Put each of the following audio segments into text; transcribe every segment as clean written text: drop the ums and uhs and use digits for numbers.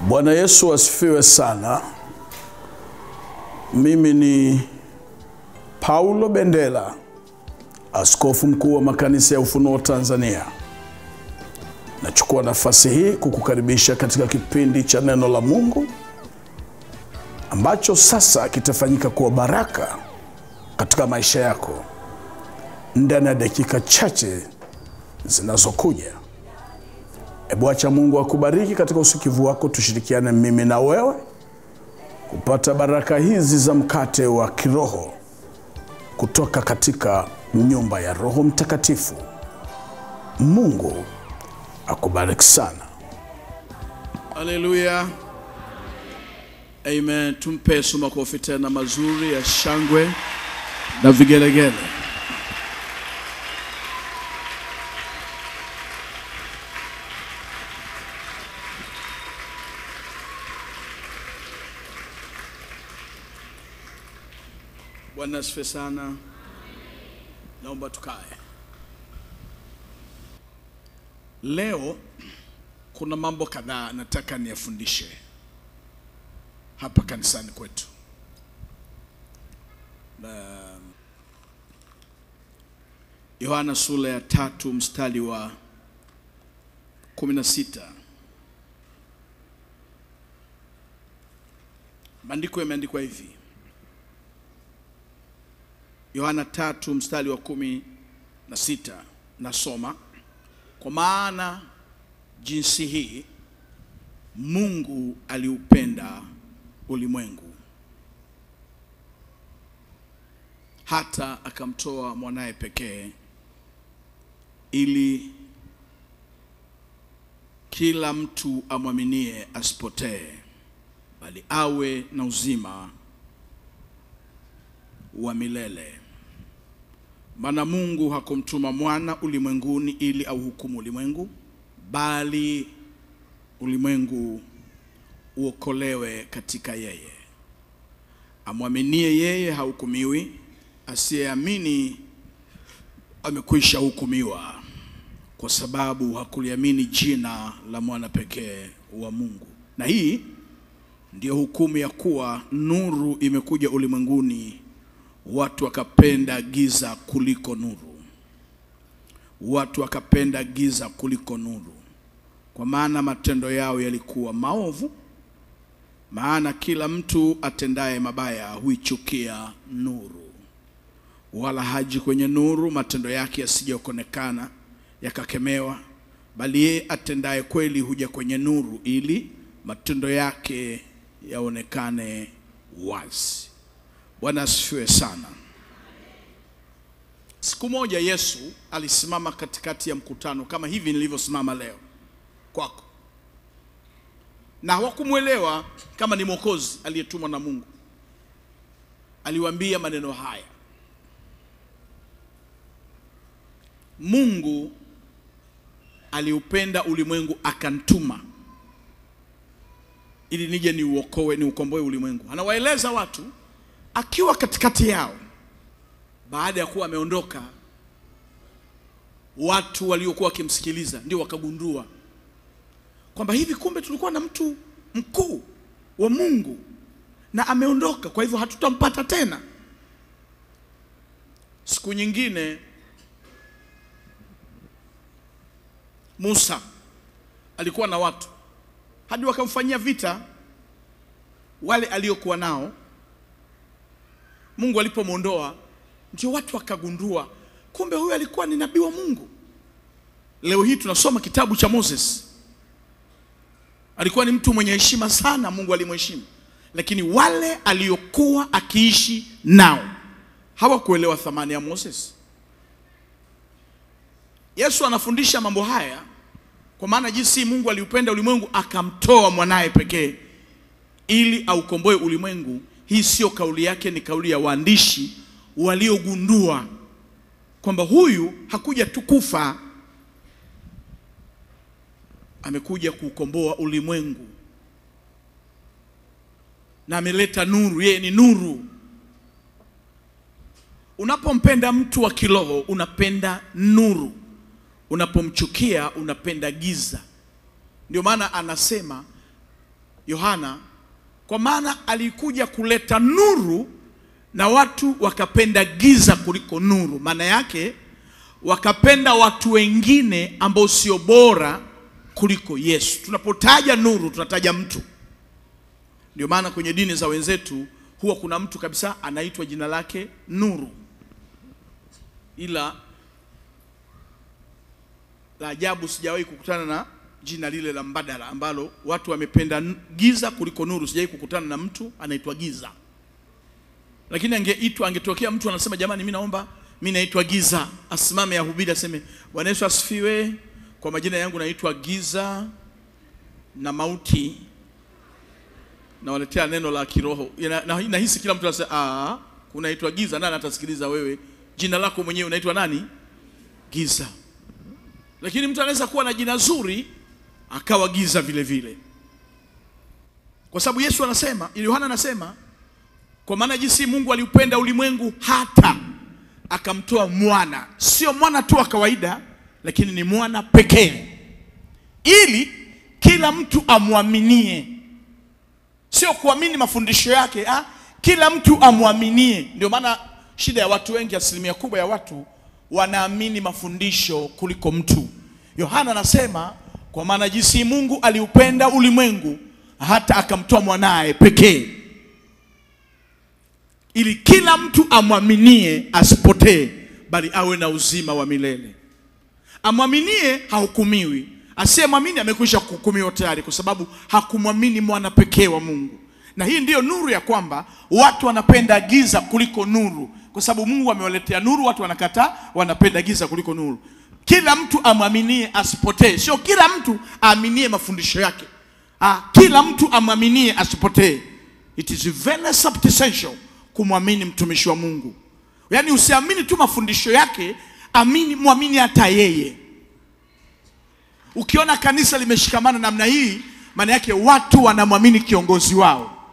Bwana Yesu asifiwe sana. Mimi ni Paulo Bendela, askofu mkuu wa makanisa ya Ufunuo Tanzania. Nachukua nafasi hii kukukaribisha katika kipindi cha neno la Mungu ambacho sasa kitafanyika kuwa baraka katika maisha yako ndani ya dakika chache zinazokuja. Ebu acha Mungu akubariki katika usikivu wako. Tushirikiane mimi na wewe kupata baraka hizi za mkate wa kiroho kutoka katika nyumba ya Roho Mtakatifu. Mungu akubariki sana. Haleluya. Amen. Tumpe Yesu makofi tena mazuri ya shangwe na vigelegele. Bwana asifiwe sana. Naomba tukae. Leo kuna mambo kadhaa nataka niyafundishe hapa kanisani kwetu. Yohana sura ya 3 mstari wa 16. Maandiko yameandikwa hivi. Yohana 3 mstari wa 16, nasoma: kwa maana jinsi hii Mungu aliupenda ulimwengu hata akamtoa mwanae pekee, ili kila mtu amwaminie asipotee, bali awe na uzima wa milele. Maana Mungu hakumtuma mwana ulimwenguni ili auhukumu ulimwengu, bali ulimwengu uokolewe katika yeye. Amwaminie yeye hahukumiwi, asiyeamini amekwisha hukumiwa, kwa sababu hakuliamini jina la mwana pekee wa Mungu. Na hii ndio hukumu ya kuwa nuru imekuja ulimwenguni, watu wakapenda giza kuliko nuru. Watu wakapenda giza kuliko nuru, kwa maana matendo yao yalikuwa maovu. Maana kila mtu atendaye mabaya huichukia nuru, wala haji kwenye nuru, matendo yake yasije kuonekana yakakemewa. Bali yeye atendaye kweli huja kwenye nuru, ili matendo yake yaonekane wazi. Bwana asifiwe sana. Siku moja Yesu alisimama katikati ya mkutano kama hivi nilivyosimama leo kwako, na hawakumuelewa kama ni Mwokozi aliyetumwa na Mungu. Aliwaambia maneno haya: Mungu aliupenda ulimwengu akanituma ili nije niukomboe ulimwengu. Anawaeleza watu akiwa katikati yao. Baada ya kuwa ameondoka, watu waliokuwa wakimsikiliza ndio wakagundua kwamba hivi kumbe tulikuwa na mtu mkuu wa Mungu na ameondoka, kwa hivyo hatutampata tena. Siku nyingine Musa alikuwa na watu hadi wakamfanyia vita wale aliokuwa nao. Mungu alipomuondoa, ndio watu wakagundua kumbe huyu alikuwa ni nabii wa Mungu. Leo hii tunasoma kitabu cha Moses. Alikuwa ni mtu mwenye heshima sana, Mungu alimheshimu. Lakini wale aliokuwa akiishi nao hawakuelewa thamani ya Moses. Yesu anafundisha mambo haya kwa maana jinsi Mungu aliupenda ulimwengu akamtoa mwanae pekee ili aukomboe ulimwengu. Hii sio kauli yake, ni kauli ya waandishi waliogundua kwamba huyu hakuja tukufa, amekuja kuukomboa ulimwengu na ameleta nuru. Yeye ni nuru. Unapompenda mtu wa kiroho unapenda nuru, unapomchukia unapenda giza. Ndio maana anasema Yohana, kwa maana alikuja kuleta nuru na watu wakapenda giza kuliko nuru. Maana yake wakapenda watu wengine ambao sio bora kuliko Yesu. Tunapotaja nuru tunataja mtu. Ndio maana kwenye dini za wenzetu huwa kuna mtu kabisa anaitwa jina lake Nuru. Ila la ajabu sijawahi kukutana na jina lile la mbadala ambalo watu wamependa giza kuliko nuru. Sijawahi kukutana na mtu anaitwa Giza. Lakini angetokea mtu anasema jamani mimi naomba mimi naitwa Giza, asimame ahubiri aseme Bwana Yesu asifiwe, kwa majina yangu naitwa Giza na mauti, na waletea neno la kiroho. Nahisi kila mtu anasema unaitwa Giza, nani atasikiliza wewe? Jina lako mwenyewe unaitwa nani? Giza. Lakini mtu anaweza kuwa na jina zuri akawa giza vile vile. Kwa sababu Yesu anasema, Yohana anasema, kwa maana jinsi Mungu aliupenda ulimwengu hata akamtoa mwana. Sio mwana tu wa kawaida, lakini ni mwana pekee, ili kila mtu amwaminie. Sio kuamini mafundisho yake, kila mtu amwaminie. Ndio maana shida ya watu wengi, asilimia kubwa ya watu wanaamini mafundisho kuliko mtu. Yohana anasema, kwa maana jinsi Mungu aliupenda ulimwengu hata akamtoa mwanae pekee, ili kila mtu amwaminie asipotee, bali awe na uzima wa milele. Amwaminie hahukumiwi. Asiyemwamini amekwisha kuhukumiwa tayari, kwa sababu hakumwamini mwana pekee wa Mungu. Na hii ndiyo nuru ya kwamba watu wanapenda giza kuliko nuru, kwa sababu Mungu amewaletea nuru, watu wanakataa, wanapenda giza kuliko nuru. Kila mtu amwaminie asipotee. Sio kila mtu aaminie mafundisho yake. Kila mtu amwaminie asipotee. It is very substantial kumwamini mtumishi wa Mungu. Yaani usiamini tu mafundisho yake, muamini hata yeye. Ukiona kanisa limeshikamana namna hii, maana yake watu wanamwamini kiongozi wao,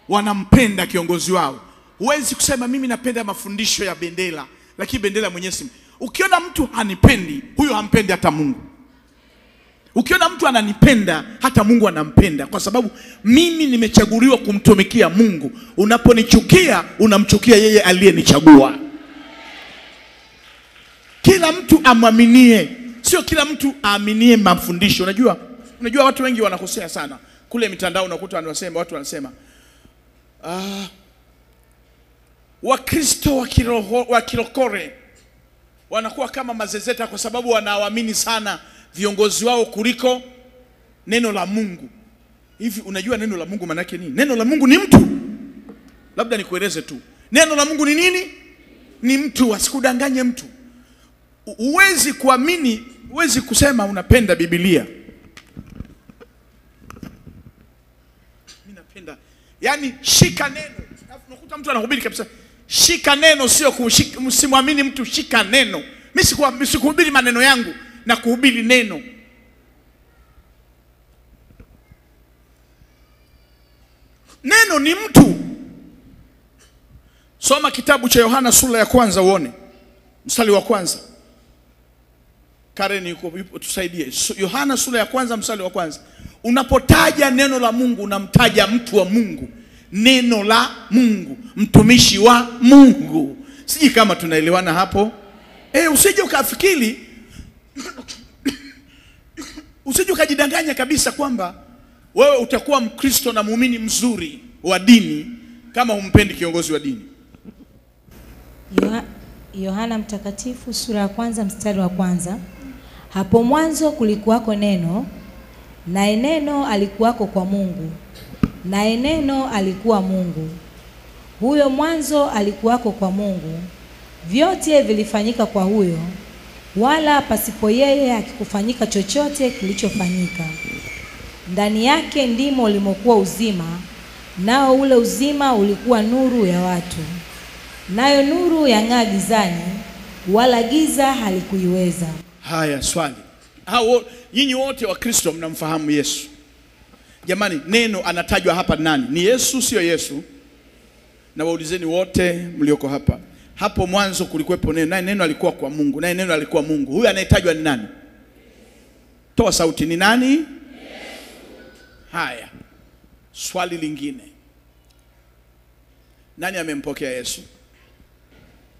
wanampenda kiongozi wao. Huwezi kusema mimi napenda mafundisho ya Bendera, lakini Bendera mwenyewe si. Ukiona mtu hanipendi, huyo hampendi hata Mungu. Ukiona mtu ananipenda, hata Mungu anampenda, kwa sababu mimi nimechaguliwa kumtumikia Mungu. Unaponichukia, unamchukia yeye aliyenichagua. Kila mtu amwaminie, sio kila mtu aaminie mafundisho. Unajua watu wengi wanakosea sana. Kule mitandao unakuta watu wanasema Wakristo wa kirokore wanakuwa kama mazezeta kwa sababu wanaamini sana viongozi wao kuliko neno la Mungu. Hivi unajua neno la Mungu maana yake nini? Neno la Mungu ni mtu. Labda nikueleze tu. Neno la Mungu ni nini? Ni mtu. Asikudanganye mtu. Huwezi kuamini, huwezi kusema unapenda Biblia. Mimi napenda. Yaani shika neno. Unakuta mtu anahubiri kabisa, shika neno, sio msimwamini mtu, shika neno. Mimi sikuhubiri maneno yangu, na kuhubiri neno. Neno ni mtu. Soma kitabu cha Yohana sura ya kwanza uone mstari wa kwanza. Karen yuko tusaidie. Yohana sura ya kwanza mstari wa kwanza. Unapotaja neno la Mungu unamtaja mtu wa Mungu. Neno la Mungu, mtumishi wa Mungu. Siji kama tunaelewana hapo. Usije ukafikiri usije ukajidanganya kabisa kwamba wewe utakuwa Mkristo na muumini mzuri wa dini kama humpendi kiongozi wa dini. Yohana mtakatifu sura ya kwanza mstari wa kwanza. Hapo mwanzo kulikuwako neno, naye neno alikuwako kwa Mungu, naye neno alikuwa Mungu. Huyo mwanzo alikuwako kwa Mungu. Vyote vilifanyika kwa huyo, wala pasipo yeye hakikufanyika chochote kilichofanyika. Ndani yake ndimo ulimokuwa uzima, nao ule uzima ulikuwa nuru ya watu. Nayo nuru yang'aa gizani, wala giza halikuiweza. Haya, swali. Nyinyi wote wa Kristo mnamfahamu Yesu. Jamani, neno anatajwa hapa nani? Ni Yesu, sio Yesu? Na waulizeni wote mlioko hapa. Hapo mwanzo kulikuwepo neno, naye neno alikuwa kwa Mungu, naye neno alikuwa Mungu. Huyu anayetajwa ni nani? Toa sauti, ni nani? Yesu. Haya. Swali lingine, nani amempokea Yesu?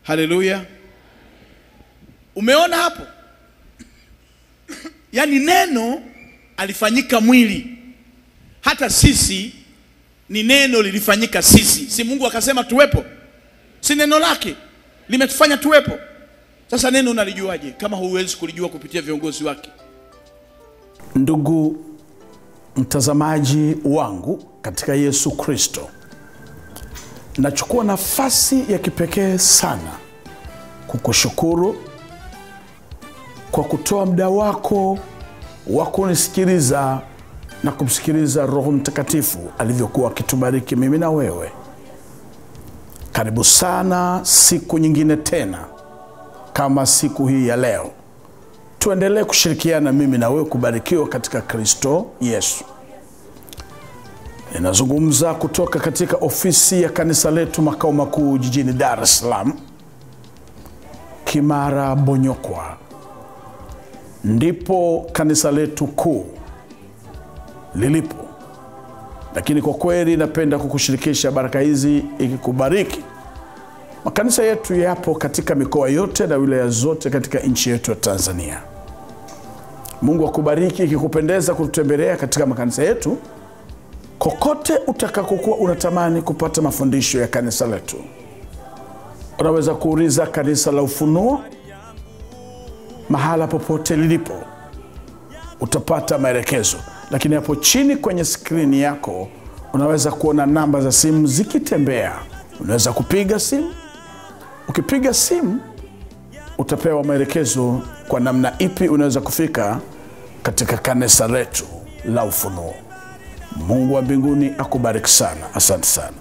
Haleluya. Umeona hapo? Yaani neno alifanyika mwili. Hata sisi ni neno lilifanyika sisi. Si Mungu akasema tuwepo? Si neno lake limetufanya tuwepo? Sasa neno unalijuaje kama huwezi kulijua kupitia viongozi wake? Ndugu mtazamaji wangu katika Yesu Kristo, nachukua nafasi ya kipekee sana kukushukuru kwa kutoa muda wako wa kunisikiliza na kumsikiliza Roho Mtakatifu alivyokuwa akitubariki mimi na wewe. Karibu sana siku nyingine tena kama siku hii ya leo. Tuendelee kushirikiana mimi na wewe kubarikiwa katika Kristo Yesu. Ninazungumza kutoka katika ofisi ya kanisa letu makao makuu jijini Dar es Salaam, Kimara Bonyokwa. Ndipo kanisa letu kuu lilipo. Lakini kwa kweli napenda kukushirikisha baraka hizi ikikubariki. Makanisa yetu yapo katika mikoa yote na wilaya zote katika nchi yetu ya Tanzania. Mungu akubariki. Ikikupendeza kututembelea katika makanisa yetu, kokote utakakokuwa unatamani kupata mafundisho ya kanisa letu, unaweza kuuliza kanisa la Ufunuo. Mahala popote lilipo utapata maelekezo. Lakini hapo chini kwenye skrini yako unaweza kuona namba za simu zikitembea. Unaweza kupiga simu. Ukipiga simu utapewa maelekezo kwa namna ipi unaweza kufika katika kanisa letu la Ufunuo. Mungu wa mbinguni akubariki sana. Asante sana.